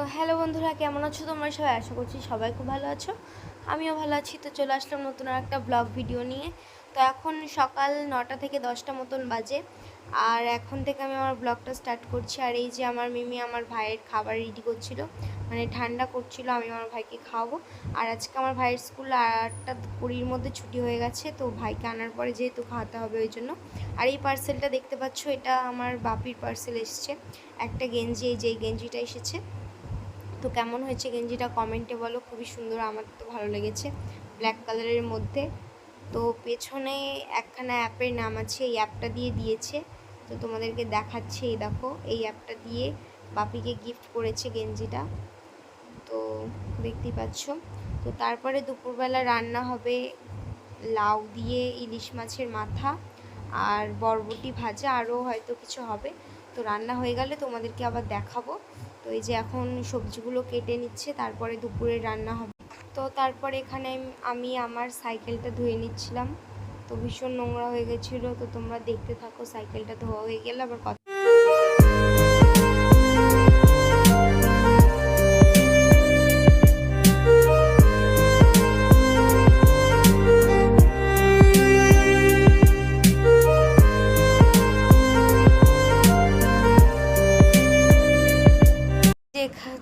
তো হ্যালো বন্ধুরা, কেমন আছো তোমরা সবাই? আশা করছি সবাই খুব ভালো আছো। আমিও ভালো আছি। তো চলে আসলাম নতুন একটা ব্লগ ভিডিও নিয়ে। তো এখন সকাল 9টা থেকে 10টা মতন বাজে, আর এখন থেকে আমি আমার ব্লগটা স্টার্ট করছি। আর এই যে আমার মিমি আমার ভাইয়ের খাবার রেডি করছিল, মানে ঠান্ডা করছিল, আমি আমার ভাইকে খাওয়াবো। আর আজকে আমার ভাইয়ের স্কুল 8টা 20-র মধ্যে ছুটি হয়ে গেছে, তো ভাইকে আনার পরে যেহেতু খাওয়াতে হবে ওই জন্য। আর এই পার্সেলটা দেখতে পাচ্ছ, এটা আমার বাপির পার্সেল এসছে, একটা গেঞ্জি। এই যে এই গেঞ্জিটা এসেছে। তো কেমন হয়েছে গেঞ্জিটা কমেন্টে বলো। খুবই সুন্দর, আমার তো ভালো লেগেছে, ব্ল্যাক কালারের মধ্যে। তো পেছনে একখানা অ্যাপের নাম আছে, এই অ্যাপটা দিয়ে দিয়েছে। তো তোমাদেরকে দেখাচ্ছি, এই দেখো এই অ্যাপটা দিয়ে বাপিকে গিফট করেছে গেঞ্জিটা, তো দেখতেই পাচ্ছ। তো তারপরে দুপুরবেলা রান্না হবে লাউ দিয়ে ইলিশ মাছের মাথা আর বরবটি ভাজা, আরও হয়তো কিছু হবে। তো রান্না হয়ে গেলে তোমাদেরকে আবার দেখাবো। তো এই যে এখন সবজিগুলো কেটে নিচ্ছে, তারপরে দুপুরে রান্না হবে। তো তারপরে এখানে আমি আমার সাইকেলটা ধুয়ে নিচ্ছিলাম, তো ভীষণ নোংরা হয়ে গেছিলো। তো তোমরা দেখতে থাকো, সাইকেলটা ধোয়া হয়ে গেলে আবার কথা।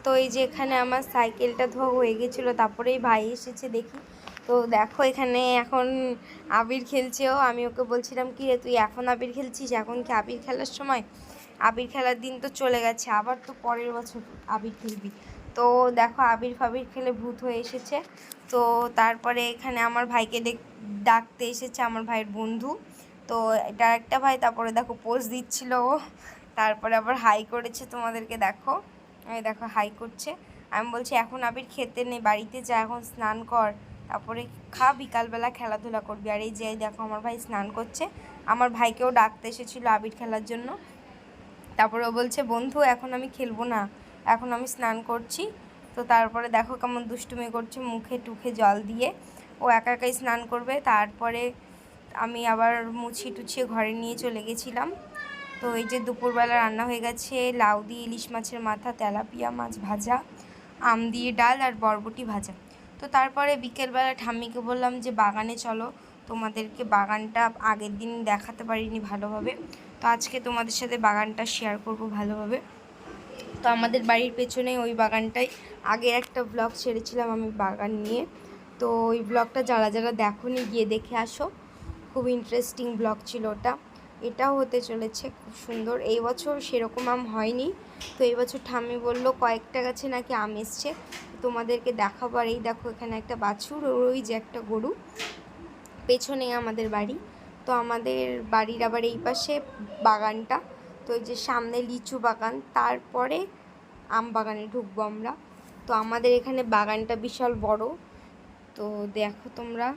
তো এই যে এখানে আমার সাইকেলটা ধোয়া হয়ে গেছিলো, তারপরেই ভাই এসেছে দেখি। তো দেখো এখানে এখন আবির খেলছেও। আমি ওকে বলছিলাম কি রে, তুই এখন আবির খেলছিস? এখন কি আবির খেলার সময়? আবির খেলার দিন তো চলে গেছে, আবার তো পরের বছর আবির খেলবি। তো দেখো আবির ফাবির খেলে ভূত হয়ে এসেছে। তো তারপরে এখানে আমার ভাইকে ডাকতে এসেছে আমার ভাইয়ের বন্ধু। তো এটা একটা ভাই, তারপরে দেখো পোজ দিচ্ছিল ও, তারপরে আবার হাই করেছে, তোমাদেরকে দেখো, এই দেখো হাই করছে। আমি বলছি এখন আবির খেতে নেই, বাড়িতে যা, এখন স্নান কর, তারপরে খা, বিকালবেলা খেলাধুলা করবি। আর এই যে দেখো আমার ভাই স্নান করছে, আমার ভাইকেও ডাকতে এসেছিলো আবির খেলার জন্য। তারপরে ও বলছে বন্ধু এখন আমি খেলবো না, এখন আমি স্নান করছি। তো তারপরে দেখো কেমন দুষ্টুমি করছে, মুখে টুখে জল দিয়ে ও একা একাই স্নান করবে। তারপরে আমি আবার মুছিয়ে টুছিয়ে ঘরে নিয়ে চলে গেছিলাম। তো এই যে দুপুরবেলা রান্না হয়ে গেছে লাউ দিয়ে ইলিশ মাছের মাথা, তেলাপিয়া মাছ ভাজা, আম দিয়ে ডাল আর বরবটি ভাজা। তো তারপরে বিকেলবেলা ঠাম্মিকে বললাম যে বাগানে চলো, তোমাদেরকে বাগানটা আগের দিন দেখাতে পারিনি ভালোভাবে, তো আজকে তোমাদের সাথে বাগানটা শেয়ার করব ভালোভাবে। তো আমাদের বাড়ির পেছনে ওই বাগানটায় আগের একটা ব্লগ ছেড়েছিলাম আমি বাগান নিয়ে। তো ওই ব্লগটা যারা যারা দেখোনি গিয়ে দেখে আসো, খুব ইন্টারেস্টিং ব্লগ ছিল ওটা। এটাও হতে চলেছে খুব সুন্দর। এই বছর সেরকম আম হয়নি, তো এই বছর ঠাম্মি বললো কয়েকটা গাছে নাকি আম এসছে, তোমাদেরকে দেখাবো। আর এই দেখো এখানে একটা বাছুর, ওই যে একটা গরু, পেছনে আমাদের বাড়ি। তো আমাদের বাড়ির আবার এই পাশে বাগানটা, তো এই যে সামনে লিচু বাগান, তারপরে আম বাগানে ঢুকবো আমরা। তো আমাদের এখানে বাগানটা বিশাল বড়। তো দেখো তোমরা,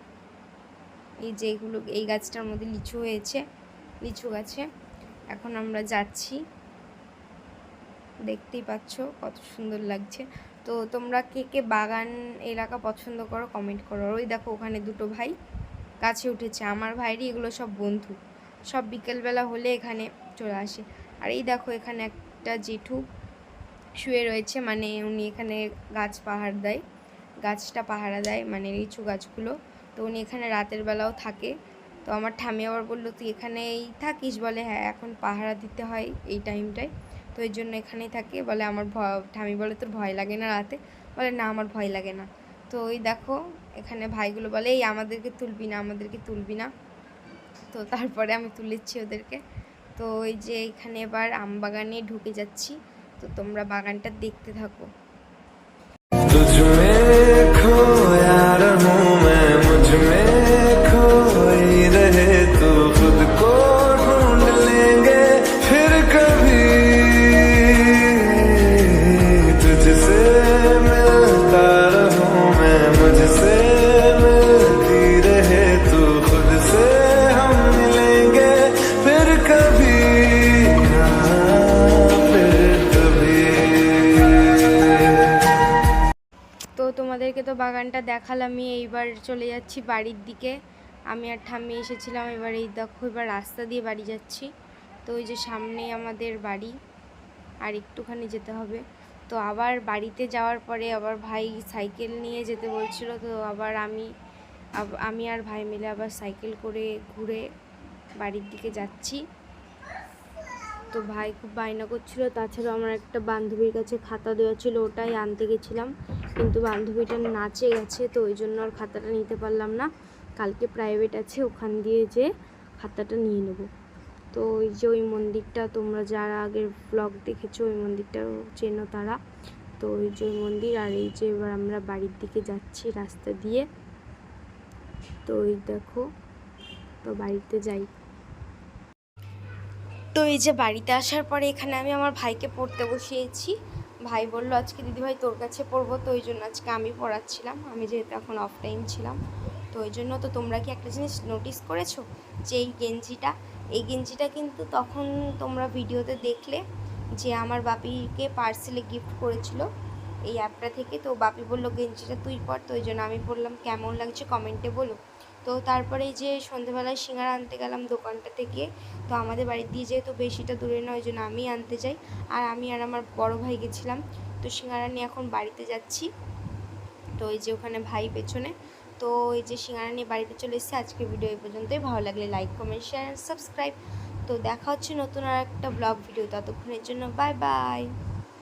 এই যে এগুলো, এই গাছটার মধ্যে লিচু হয়েছে, লিচু গাছে এখন আমরা যাচ্ছি, দেখতেই পাচ্ছ কত সুন্দর লাগছে। তো তোমরা কে কে বাগান এলাকা পছন্দ করো কমেন্ট করো। ওই দেখো ওখানে দুটো ভাই গাছে উঠেছে, আমার ভাইয়েরই এগুলো সব বন্ধু, সব বিকেলবেলা হলে এখানে চলে আসে। আর এই দেখো এখানে একটা জেঠু শুয়ে রয়েছে, মানে উনি এখানে গাছ পাহাড় দেয়, গাছটা পাহারা দেয়, মানে লিচু গাছগুলো। তো উনি এখানে রাতের বেলাও থাকে। তো আমার ঠাম্মি আবার বললো তুই এখানেই থাকিস? বলে হ্যাঁ, এখন পাহারা দিতে হয় এই টাইমটায়, তো এই জন্য এখানেই থাকে। বলে আমার ঠাম্মি বলে তোর ভয় লাগে না রাতে? বলে না আমার ভয় লাগে না। তো ওই দেখো এখানে ভাইগুলো বলে এই আমাদেরকে তুলবি না, আমাদেরকে তুলবি না। তো তারপরে আমি তুলেছি ওদেরকে। তো ওই যে এখানে এবার আম বাগানে ঢুকে যাচ্ছি, তো তোমরা বাগানটা দেখতে থাকো। তো তোমাদেরকে তো বাগানটা দেখালামই, এইবার চলে যাচ্ছি বাড়ির দিকে। আমি আর ঠাম্মি এসেছিলাম, এবার এই দেখো এবার রাস্তা দিয়ে বাড়ি যাচ্ছি। তো ওই যে সামনে আমাদের বাড়ি, আর একটুখানি যেতে হবে। তো আবার বাড়িতে যাওয়ার পরে আবার ভাই সাইকেল নিয়ে যেতে বলছিল, তো আবার আমি আর ভাই মিলে আবার সাইকেল করে ঘুরে বাড়ির দিকে যাচ্ছি। তো ভাই খুব বায়না করছিল। তাছাড়াও আমার একটা বান্ধবীর কাছে খাতা দেওয়া ছিল, ওটাই আনতে গেছিলাম, কিন্তু বান্ধবীটা নাচে গেছে, তো ওই জন্য আর খাতাটা নিতে পারলাম না। কালকে প্রাইভেট আছে, ওখান দিয়ে যে খাতাটা নিয়ে নেব। তো ওই যে ওই মন্দিরটা, তোমরা যারা আগের ব্লগ দেখেছো ওই মন্দিরটাও চেনো তারা। তো ওই যে ওই মন্দির, আর এই যে এবার আমরা বাড়ির দিকে যাচ্ছি রাস্তা দিয়ে। তো ওই দেখো, তো বাড়িতে যাই। তো এই যে বাড়িতে আসার পরে এখানে আমি আমার ভাইকে পড়তে বসিয়েছি। ভাই বললো আজকে দিদিভাই তোর কাছে পড়বো, তো ওই জন্য আজকে আমি পড়াচ্ছিলাম, আমি যেহেতু এখন অফ টাইম ছিলাম। তো ওই জন্য। তো তোমরা কি একটা জিনিস নোটিস করেছো যে এই গেঞ্জিটা কিন্তু তখন তোমরা ভিডিওতে দেখলে যে আমার বাপিকে পার্সেলে গিফট করেছিল এই অ্যাপটা থেকে। তো বাপি বললো গেঞ্জিটা তুই পর, তো ওই জন্য আমি বললাম কেমন লাগছে কমেন্টে বলো। তো তারপরে যে সন্ধেবেলায় সিঙ্গারা আনতে গেলাম দোকানটা থেকে। তো আমাদের বাড়ি দিয়ে যেহেতু বেশিটা দূরে নয়, ওই জন্য আমি আনতে যাই, আর আমি আর আমার বড় ভাই গেছিলাম। তো সিঙ্গারা নিয়ে এখন বাড়িতে যাচ্ছি। তো এই যে ওখানে ভাই পেছনে। তো এই যে সিঙ্গারা নিয়ে বাড়িতে চলে এসেছি। আজকের ভিডিও এই পর্যন্তই। ভালো লাগলে লাইক, কমেন্ট, শেয়ার, সাবস্ক্রাইব। তো দেখা হচ্ছে নতুন আর একটা ব্লগ ভিডিও। ততক্ষণের জন্য বাই বাই।